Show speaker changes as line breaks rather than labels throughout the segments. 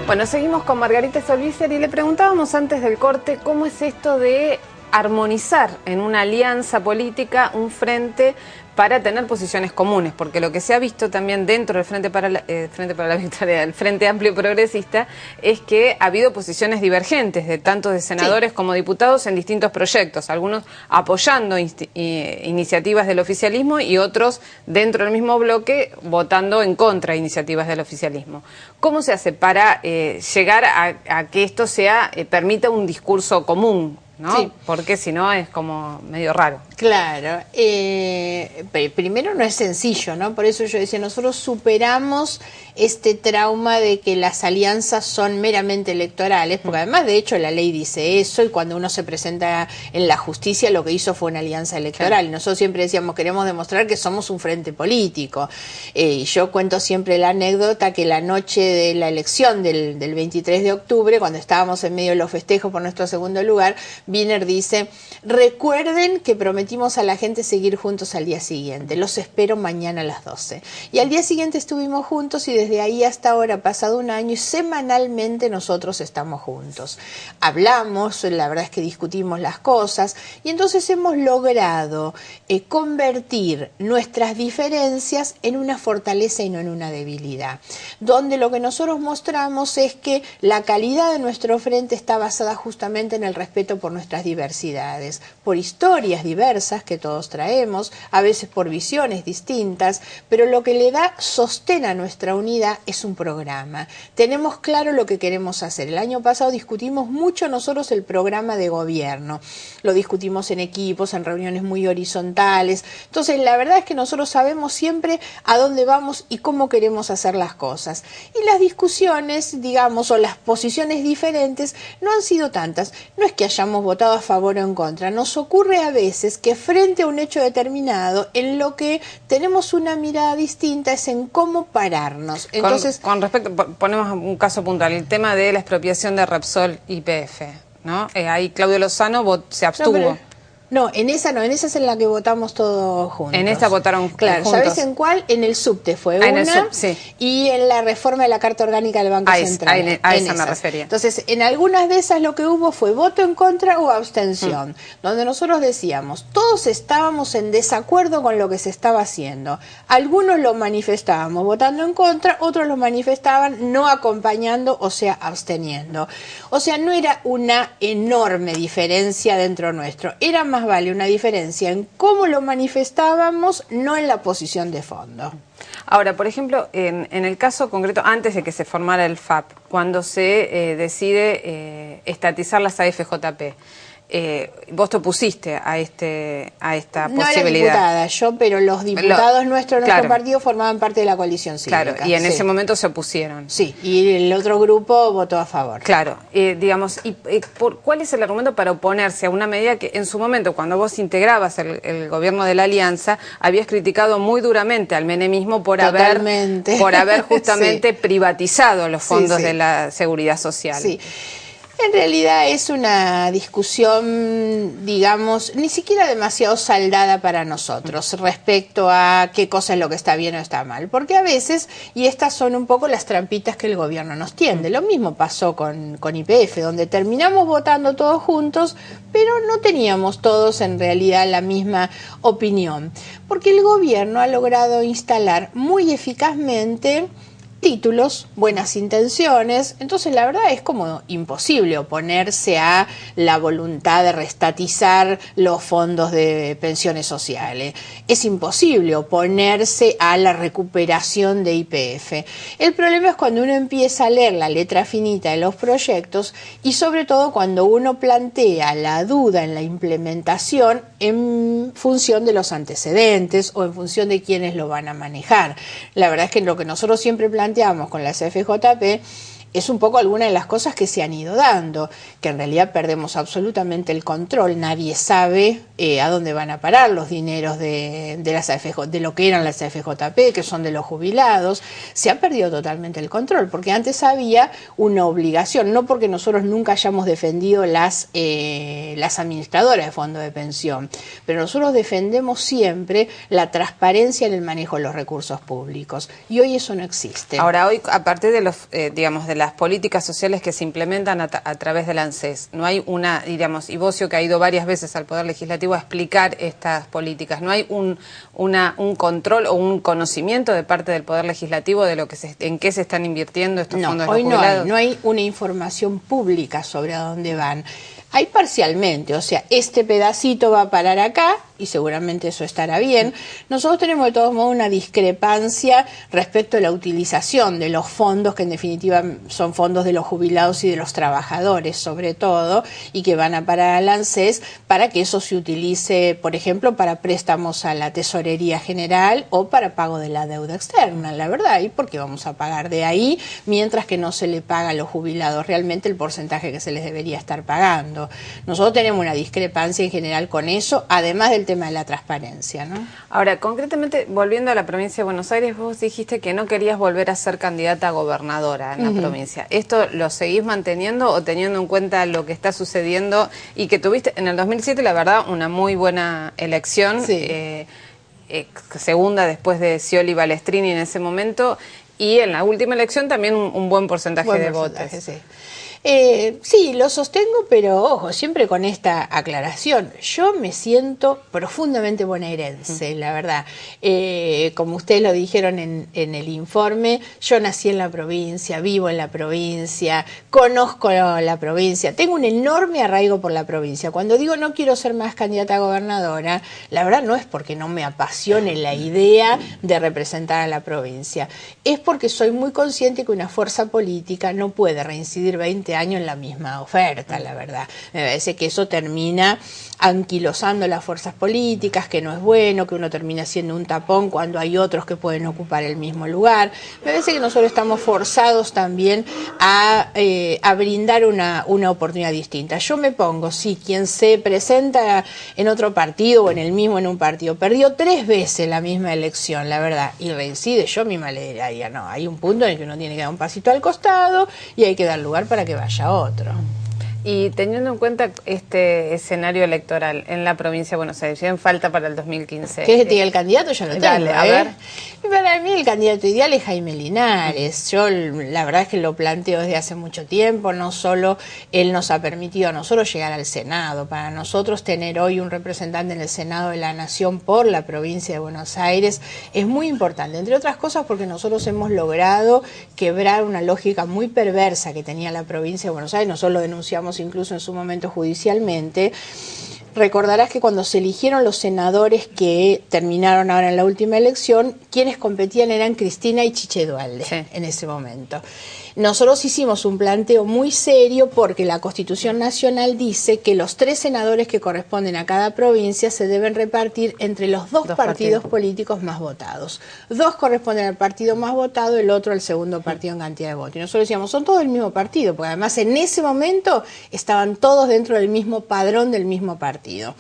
Bueno, seguimos con Margarita Stolbizer y le preguntábamos antes del corte cómo es esto de armonizar en una alianza política un frente para tener posiciones comunes, porque lo que se ha visto también dentro del Frente para la Victoria, del Frente Amplio Progresista, es que ha habido posiciones divergentes de tanto de senadores como diputados en distintos proyectos, algunos apoyando iniciativas del oficialismo y otros dentro del mismo bloque votando en contra de iniciativas del oficialismo. ¿Cómo se hace para llegar a que esto permita un discurso común? ¿No?
Sí.
Porque si no es como medio raro.
Claro, primero no es sencillo, ¿no? Por eso yo decía, nosotros superamos este trauma de que las alianzas son meramente electorales, porque además de hecho la ley dice eso, y cuando uno se presenta en la justicia lo que hizo fue una alianza electoral. Claro. Y nosotros siempre decíamos, queremos demostrar que somos un frente político. Y yo cuento siempre la anécdota que la noche de la elección del 23 de octubre, cuando estábamos en medio de los festejos por nuestro segundo lugar, Wiener dice, recuerden que prometimos a la gente seguir juntos al día siguiente, los espero mañana a las 12. Y al día siguiente estuvimos juntos y desde ahí hasta ahora ha pasado un año y semanalmente nosotros estamos juntos. Hablamos, la verdad es que discutimos las cosas y entonces hemos logrado convertir nuestras diferencias en una fortaleza y no en una debilidad, donde lo que nosotros mostramos es que la calidad de nuestro frente está basada justamente en el respeto por nuestras diversidades, por historias diversas que todos traemos, a veces por visiones distintas, pero lo que le da sostén a nuestra unidad es un programa. Tenemos claro lo que queremos hacer. El año pasado discutimos mucho nosotros el programa de gobierno, lo discutimos en equipos, en reuniones muy horizontales, entonces la verdad es que nosotros sabemos siempre a dónde vamos y cómo queremos hacer las cosas. Y las discusiones, digamos, o las posiciones diferentes no han sido tantas. No es que hayamos votado a favor o en contra, nos ocurre a veces que frente a un hecho determinado, en lo que tenemos una mirada distinta es en cómo pararnos. Entonces,
con respecto, ponemos un caso puntual, el tema de la expropiación de Repsol y YPF, ¿no? Ahí Claudio Lozano se abstuvo.
No, en esa es en la que votamos todos juntos.
En esta votaron
claro,
juntos.
¿Sabés en cuál? En el subte fue una,
sí.
Y en la reforma de la Carta Orgánica del Banco Central.
A esa me refería.
Entonces, en algunas de esas lo que hubo fue voto en contra o abstención, donde nosotros decíamos, todos estábamos en desacuerdo con lo que se estaba haciendo. Algunos lo manifestábamos votando en contra, otros lo manifestaban no acompañando, o sea, absteniendo. O sea, no era una enorme diferencia dentro nuestro, era más vale una diferencia en cómo lo manifestábamos, no en la posición de fondo.
Ahora, por ejemplo, en el caso concreto, antes de que se formara el FAP, cuando se decide estatizar las AFJP, vos te opusiste a esta posibilidad.
No era diputada yo, pero los diputados nuestros de nuestro partido formaban parte de la coalición cívica.
Claro, y en ese momento se opusieron.
Sí, y el otro grupo votó a favor.
Claro, digamos, ¿cuál es el argumento para oponerse a una medida que en su momento, cuando vos integrabas el gobierno de la Alianza, habías criticado muy duramente al menemismo por haber justamente privatizado los fondos de la seguridad social?
Sí. En realidad es una discusión, digamos, ni siquiera demasiado saldada para nosotros respecto a qué cosa es lo que está bien o está mal. Porque a veces, y estas son un poco las trampitas que el gobierno nos tiende, lo mismo pasó con YPF, donde terminamos votando todos juntos, pero no teníamos todos en realidad la misma opinión. Porque el gobierno ha logrado instalar muy eficazmente títulos, buenas intenciones, entonces la verdad es como imposible oponerse a la voluntad de reestatizar los fondos de pensiones sociales, es imposible oponerse a la recuperación de YPF. El problema es cuando uno empieza a leer la letra finita de los proyectos y sobre todo cuando uno plantea la duda en la implementación en función de los antecedentes o en función de quiénes lo van a manejar. La verdad es que lo que nosotros siempre planteamos con las FJP es un poco alguna de las cosas que se han ido dando, que en realidad perdemos absolutamente el control, nadie sabe a dónde van a parar los dineros de las AFJ, de lo que eran las AFJP, que son de los jubilados, se ha perdido totalmente el control, porque antes había una obligación, no porque nosotros nunca hayamos defendido las administradoras de fondos de pensión, pero nosotros defendemos siempre la transparencia en el manejo de los recursos públicos, y hoy eso no existe.
Ahora, hoy, aparte de los, digamos, de las políticas sociales que se implementan a través del ANSES. No hay una, digamos, y Bocio, que ha ido varias veces al Poder Legislativo a explicar estas políticas, no hay un control o un conocimiento de parte del Poder Legislativo de lo que en qué se están invirtiendo estos fondos de los jubilados.
No hay una información pública sobre a dónde van. Hay parcialmente, o sea, este pedacito va a parar acá y seguramente eso estará bien. Nosotros tenemos de todos modos una discrepancia respecto a la utilización de los fondos, que en definitiva son fondos de los jubilados y de los trabajadores sobre todo, y que van a parar al ANSES para que eso se utilice, por ejemplo, para préstamos a la Tesorería General o para pago de la deuda externa, la verdad, y porque vamos a pagar de ahí, mientras que no se le paga a los jubilados realmente el porcentaje que se les debería estar pagando. Nosotros tenemos una discrepancia en general con eso, además del tema de la transparencia, ¿no?
Ahora, concretamente, volviendo a la provincia de Buenos Aires, vos dijiste que no querías volver a ser candidata a gobernadora en la provincia. ¿Esto lo seguís manteniendo o teniendo en cuenta lo que está sucediendo y que tuviste en el 2007, la verdad, una muy buena elección,
sí.
Segunda después de Scioli y Balestrini en ese momento, y en la última elección también un buen porcentaje de votos?
Sí. Sí, lo sostengo, pero ojo, siempre con esta aclaración. Yo me siento profundamente bonaerense, la verdad. Como ustedes lo dijeron en el informe, yo nací en la provincia, vivo en la provincia, conozco la provincia, tengo un enorme arraigo por la provincia. Cuando digo no quiero ser más candidata a gobernadora, la verdad no es porque no me apasione la idea de representar a la provincia, es porque soy muy consciente que una fuerza política no puede reincidir 20 años en la misma oferta, la verdad. Me parece que eso termina anquilosando las fuerzas políticas, que no es bueno, que uno termina siendo un tapón cuando hay otros que pueden ocupar el mismo lugar. Me parece que nosotros estamos forzados también a brindar una oportunidad distinta. Yo me pongo, si quien se presenta en otro partido o en el mismo en un partido, perdió 3 veces la misma elección, la verdad, y reincide, yo misma le diría, no, hay un punto en el que uno tiene que dar un pasito al costado y hay que dar lugar para que vaya otro.
Y teniendo en cuenta este escenario electoral en la provincia de Buenos Aires, ya en falta para el 2015.
¿Quieres que te diga el candidato? Yo lo tengo.
Dale, a ver.
Para mí el candidato ideal es Jaime Linares. Yo la verdad es que lo planteo desde hace mucho tiempo. No solo él nos ha permitido a nosotros llegar al Senado. Para nosotros tener hoy un representante en el Senado de la Nación por la provincia de Buenos Aires es muy importante. Entre otras cosas porque nosotros hemos logrado quebrar una lógica muy perversa que tenía la provincia de Buenos Aires. Nosotros lo denunciamos incluso en su momento judicialmente. Recordarás que cuando se eligieron los senadores que terminaron ahora en la última elección, quienes competían eran Cristina y Chiche Duhalde, sí, en ese momento. Nosotros hicimos un planteo muy serio porque la Constitución Nacional dice que los 3 senadores que corresponden a cada provincia se deben repartir entre los dos partidos políticos más votados. 2 corresponden al partido más votado, el otro al segundo partido en cantidad de votos. Y nosotros decíamos, son todos del mismo partido, porque además en ese momento estaban todos dentro del mismo padrón del mismo partido.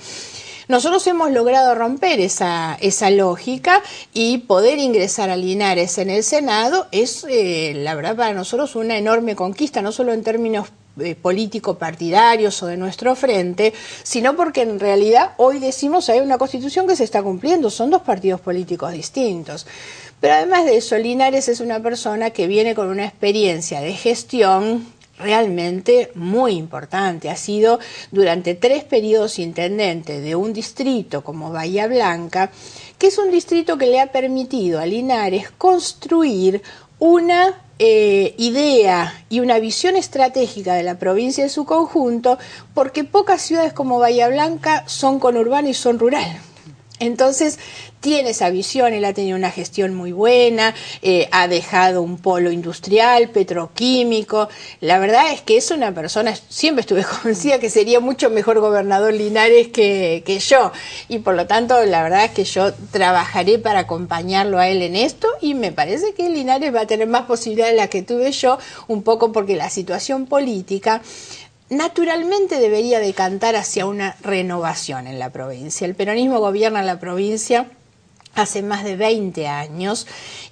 Nosotros hemos logrado romper esa lógica y poder ingresar a Linares en el Senado es, la verdad, para nosotros una enorme conquista, no solo en términos político-partidarios o de nuestro frente, sino porque en realidad hoy decimos hay una constitución que se está cumpliendo, son 2 partidos políticos distintos. Pero además de eso, Linares es una persona que viene con una experiencia de gestión realmente muy importante. Ha sido durante 3 periodos intendente de un distrito como Bahía Blanca, que es un distrito que le ha permitido a Linares construir una idea y una visión estratégica de la provincia en su conjunto, porque pocas ciudades como Bahía Blanca son conurbano y son rural. Entonces tiene esa visión, él ha tenido una gestión muy buena, ha dejado un polo industrial, petroquímico. La verdad es que es una persona, siempre estuve convencida que sería mucho mejor gobernador Linares que yo, y por lo tanto la verdad es que yo trabajaré para acompañarlo a él en esto, y me parece que Linares va a tener más posibilidades de las que tuve yo, un poco porque la situación política naturalmente debería decantar hacia una renovación en la provincia. El peronismo gobierna la provincia hace más de 20 años,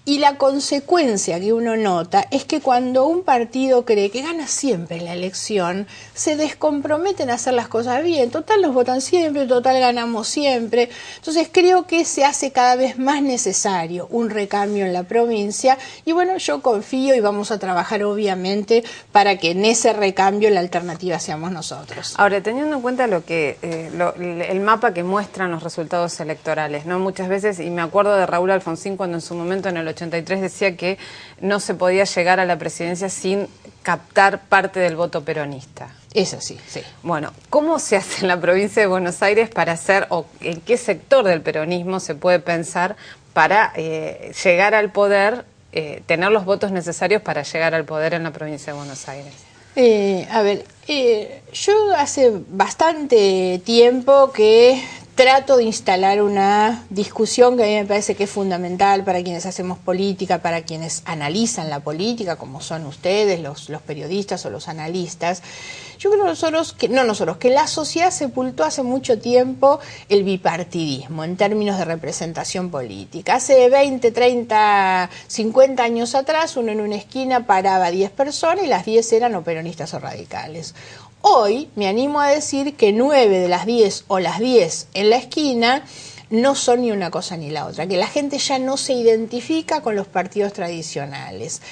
y la consecuencia que uno nota es que cuando un partido cree que gana siempre la elección, se descomprometen a hacer las cosas bien. Total, nos votan siempre, total, ganamos siempre. Entonces creo que se hace cada vez más necesario un recambio en la provincia, y bueno, yo confío y vamos a trabajar obviamente para que en ese recambio la alternativa seamos nosotros.
Ahora, teniendo en cuenta el mapa que muestran los resultados electorales, ¿no? Muchas veces, y me acuerdo de Raúl Alfonsín cuando en su momento en el 83 decía que no se podía llegar a la presidencia sin captar parte del voto peronista.
Es así, sí.
Bueno, ¿cómo se hace en la provincia de Buenos Aires para hacer, o en qué sector del peronismo se puede pensar para llegar al poder, tener los votos necesarios para llegar al poder en la provincia de Buenos Aires?
Yo hace bastante tiempo que trato de instalar una discusión que a mí me parece que es fundamental para quienes hacemos política, para quienes analizan la política, como son ustedes, los periodistas o los analistas. Yo creo que la sociedad sepultó hace mucho tiempo el bipartidismo en términos de representación política. Hace 20, 30, 50 años atrás, uno en una esquina paraba 10 personas y las 10 eran o peronistas o radicales. Hoy me animo a decir que 9 de las 10 o las 10 en la esquina no son ni una cosa ni la otra, que la gente ya no se identifica con los partidos tradicionales.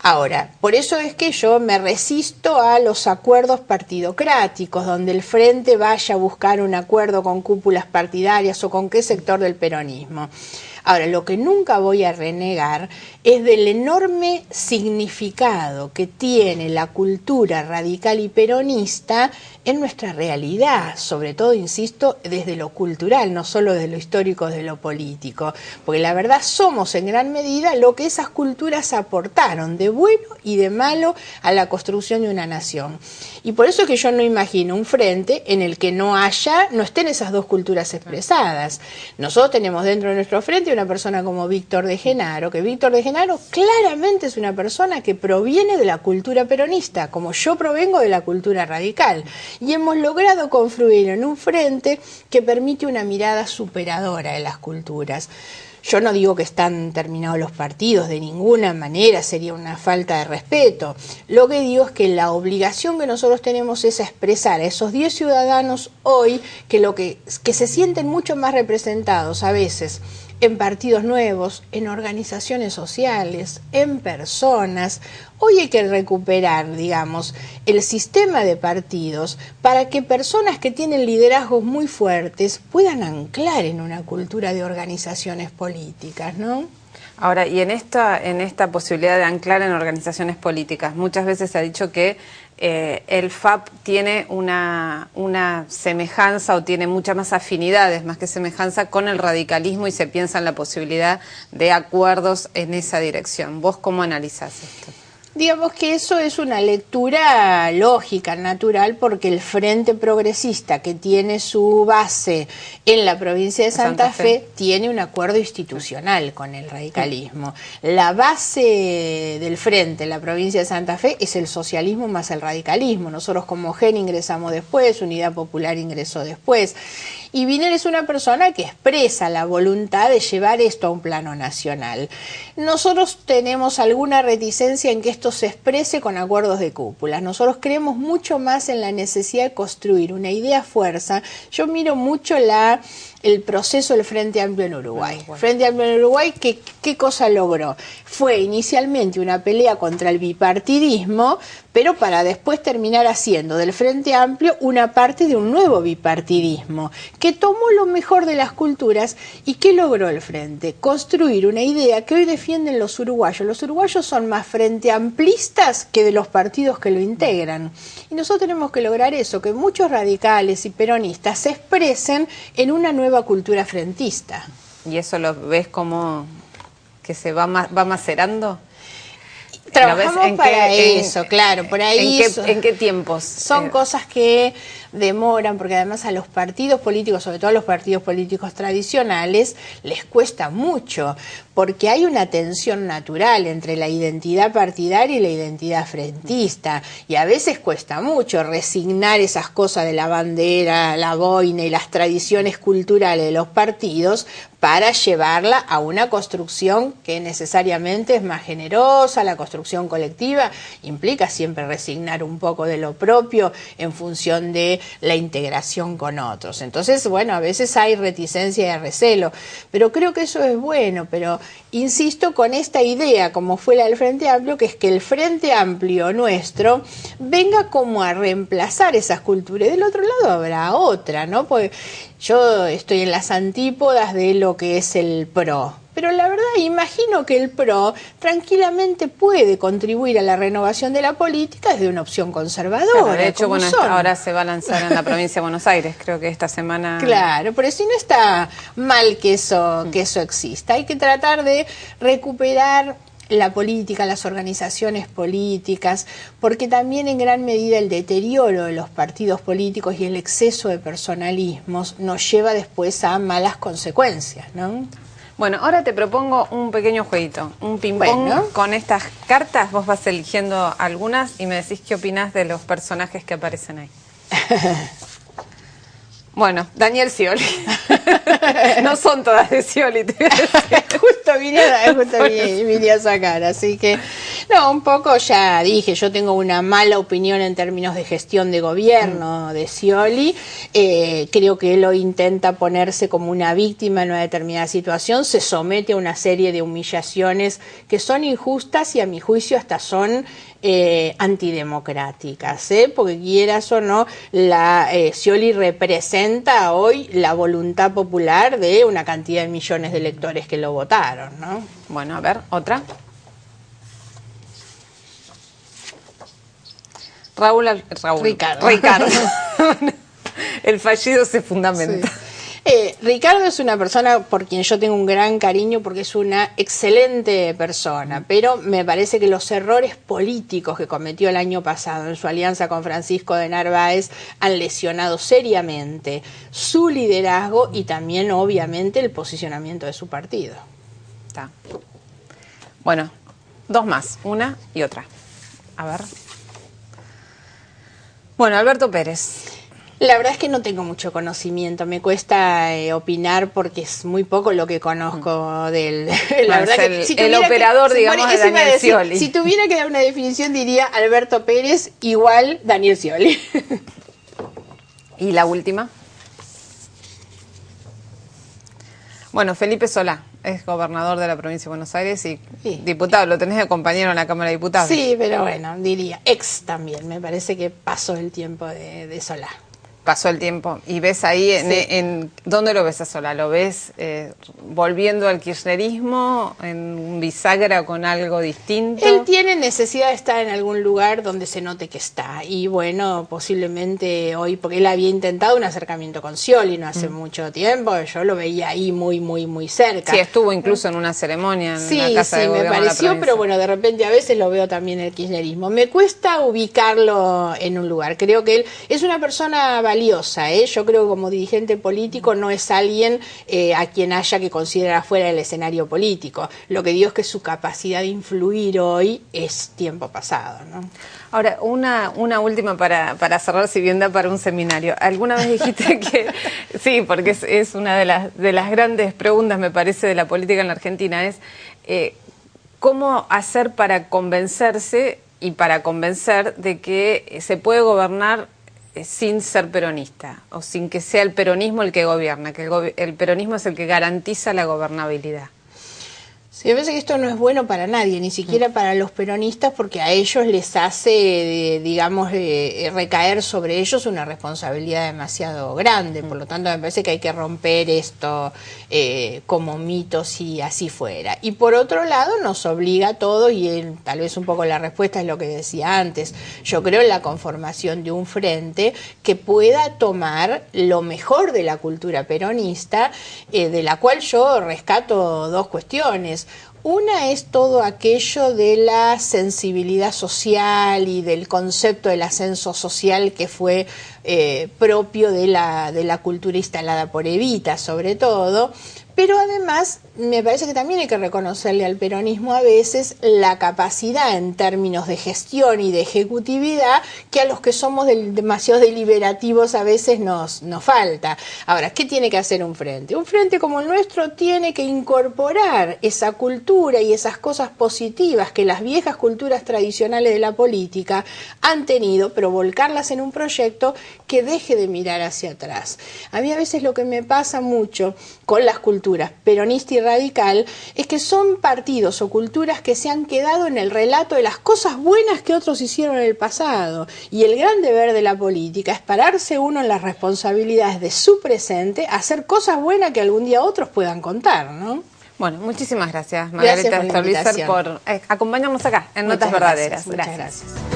Ahora, por eso es que yo me resisto a los acuerdos partidocráticos, donde el frente vaya a buscar un acuerdo con cúpulas partidarias o con qué sector del peronismo. Ahora, lo que nunca voy a renegar es del enorme significado que tiene la cultura radical y peronista en nuestra realidad, sobre todo, insisto, desde lo cultural, no solo de lo histórico, de lo político, porque la verdad somos en gran medida lo que esas culturas aportaron de bueno y de malo a la construcción de una nación. Y por eso es que yo no imagino un frente en el que no estén esas dos culturas expresadas. Nosotros tenemos dentro de nuestro frente una persona como Víctor de Genaro, que Víctor de Genaro claramente es una persona que proviene de la cultura peronista, como yo provengo de la cultura radical, y hemos logrado confluir en un frente que permite una mirada superadora de las culturas. Yo no digo que están terminados los partidos, de ninguna manera, sería una falta de respeto. Lo que digo es que la obligación que nosotros tenemos es expresar a esos 10 ciudadanos hoy que se sienten mucho más representados a veces en partidos nuevos, en organizaciones sociales, en personas. Hoy hay que recuperar, digamos, el sistema de partidos para que personas que tienen liderazgos muy fuertes puedan anclar en una cultura de organizaciones políticas, ¿no?
Ahora, y en esta posibilidad de anclar en organizaciones políticas, muchas veces se ha dicho que el FAP tiene una semejanza o tiene muchas más afinidades, más que semejanza, con el radicalismo, y se piensa en la posibilidad de acuerdos en esa dirección. ¿Vos cómo analizás esto?
Digamos que eso es una lectura lógica, natural, porque el Frente Progresista, que tiene su base en la provincia de Santa Fe, tiene un acuerdo institucional con el radicalismo. La base del Frente en la provincia de Santa Fe es el socialismo más el radicalismo. Nosotros como GEN ingresamos después, Unidad Popular ingresó después. Y Wiener es una persona que expresa la voluntad de llevar esto a un plano nacional. Nosotros tenemos alguna reticencia en que esto se exprese con acuerdos de cúpulas. Nosotros creemos mucho más en la necesidad de construir una idea fuerza. Yo miro mucho el proceso del Frente Amplio en Uruguay. Frente Amplio en Uruguay, ¿qué cosa logró? Fue inicialmente una pelea contra el bipartidismo, pero para después terminar haciendo del Frente Amplio una parte de un nuevo bipartidismo, que tomó lo mejor de las culturas. ¿Y qué logró el Frente? Construir una idea que hoy defienden los uruguayos. Los uruguayos son más frente amplistas que de los partidos que lo integran. Y nosotros tenemos que lograr eso, que muchos radicales y peronistas se expresen en una nueva cultura frentista.
¿Y eso lo ves como que se va macerando?
Trabajamos para eso, claro, por ahí.
¿En qué tiempos?
Son cosas que demoran, porque además a los partidos políticos, sobre todo a los partidos políticos tradicionales, les cuesta mucho, porque hay una tensión natural entre la identidad partidaria y la identidad frentista, y a veces cuesta mucho resignar esas cosas de la bandera, la boina y las tradiciones culturales de los partidos para llevarla a una construcción que necesariamente es más generosa. La construcción colectiva implica siempre resignar un poco de lo propio en función de la integración con otros. Entonces, bueno, a veces hay reticencia y recelo, pero creo que eso es bueno. Pero insisto con esta idea, como fue la del Frente Amplio, que es que el Frente Amplio nuestro venga como a reemplazar esas culturas. Del otro lado habrá otra, ¿no? Porque yo estoy en las antípodas de lo que es el PRO, pero la verdad imagino que el PRO tranquilamente puede contribuir a la renovación de la política desde una opción conservadora.
Claro, de hecho, bueno, ahora se va a lanzar en la provincia de Buenos Aires, creo que esta semana.
Claro, pero si no está mal que eso exista. Hay que tratar de recuperar la política, las organizaciones políticas, porque también en gran medida el deterioro de los partidos políticos y el exceso de personalismos nos lleva después a malas consecuencias, ¿no?
Bueno, ahora te propongo un pequeño jueguito, un ping-pong con estas cartas. Vos vas eligiendo algunas y me decís qué opinás de los personajes que aparecen ahí. Bueno, Daniel Scioli. No son todas de Scioli, te voy a decir.
Justo vine a sacar, así que no, un poco ya dije, yo tengo una mala opinión en términos de gestión de gobierno de Scioli. Creo que él hoy intenta ponerse como una víctima en una determinada situación, se somete a una serie de humillaciones que son injustas y a mi juicio hasta son antidemocráticas, porque quieras o no, Scioli representa hoy la voluntad popular de una cantidad de millones de electores que lo votaron, ¿no?
Bueno, a ver, otra. Ricardo. El fallido se fundamenta.
Sí. Ricardo es una persona por quien yo tengo un gran cariño porque es una excelente persona, pero me parece que los errores políticos que cometió el año pasado en su alianza con Francisco de Narváez han lesionado seriamente su liderazgo y también obviamente el posicionamiento de su partido.
Está. Bueno, dos más, una y otra. A ver. Bueno, Alberto Pérez.
La verdad es que no tengo mucho conocimiento, me cuesta opinar porque es muy poco lo que conozco del... La verdad
es el operador, digamos, de Daniel Scioli.
Si tuviera que dar una definición diría Alberto Pérez igual Daniel Scioli.
¿Y la última? Bueno, Felipe Solá es gobernador de la provincia de Buenos Aires y diputado, lo tenés de compañero en la Cámara de Diputados.
Sí, pero bueno, diría ex también, me parece que pasó el tiempo de Solá.
Pasó el tiempo. ¿Y ves ahí, en dónde lo ves a Solá? ¿Lo ves volviendo al kirchnerismo, en un bisagra con algo distinto?
Él tiene necesidad de estar en algún lugar donde se note que está. Y bueno, posiblemente hoy, porque él había intentado un acercamiento con Scioli no hace mucho tiempo, yo lo veía ahí muy cerca.
Sí, estuvo incluso en una ceremonia en la Casa de Gobierno.
Sí, me pareció, pero bueno, de repente a veces lo veo también en el kirchnerismo. Me cuesta ubicarlo en un lugar. Creo que él es una persona valiosa, yo creo que como dirigente político no es alguien a quien haya que considerar fuera del escenario político. Lo que digo es que su capacidad de influir hoy es tiempo pasado, ¿no?
Ahora, una última para cerrar, si bien da para un seminario. Alguna vez dijiste que, sí, porque es una de las grandes preguntas, me parece, de la política en la Argentina, es cómo hacer para convencerse y para convencer de que se puede gobernar sin ser peronista, o sin que sea el peronismo el que gobierna, que el peronismo es el que garantiza la gobernabilidad.
Sí, me parece que esto no es bueno para nadie, ni siquiera para los peronistas, porque a ellos les hace, digamos, recaer sobre ellos una responsabilidad demasiado grande. Por lo tanto, me parece que hay que romper esto como mito si así fuera. Y por otro lado, nos obliga a todos, y tal vez un poco la respuesta es lo que decía antes, yo creo en la conformación de un frente que pueda tomar lo mejor de la cultura peronista, de la cual yo rescato dos cuestiones. Una es todo aquello de la sensibilidad social y del concepto del ascenso social que fue propio de la cultura instalada por Evita, sobre todo, Pero además me parece que también hay que reconocerle al peronismo a veces la capacidad en términos de gestión y de ejecutividad que a los que somos demasiado deliberativos a veces nos falta. Ahora, ¿qué tiene que hacer un frente? Un frente como el nuestro tiene que incorporar esa cultura y esas cosas positivas que las viejas culturas tradicionales de la política han tenido, pero volcarlas en un proyecto que deje de mirar hacia atrás. A mí a veces lo que me pasa mucho con las culturas peronista y radical es que son partidos o culturas que se han quedado en el relato de las cosas buenas que otros hicieron en el pasado, y el gran deber de la política es pararse uno en las responsabilidades de su presente, hacer cosas buenas que algún día otros puedan contar, ¿no?
Bueno, muchísimas gracias, Margarita Stolbizer, por acompañarnos acá en Notas Verdaderas.
Muchas gracias.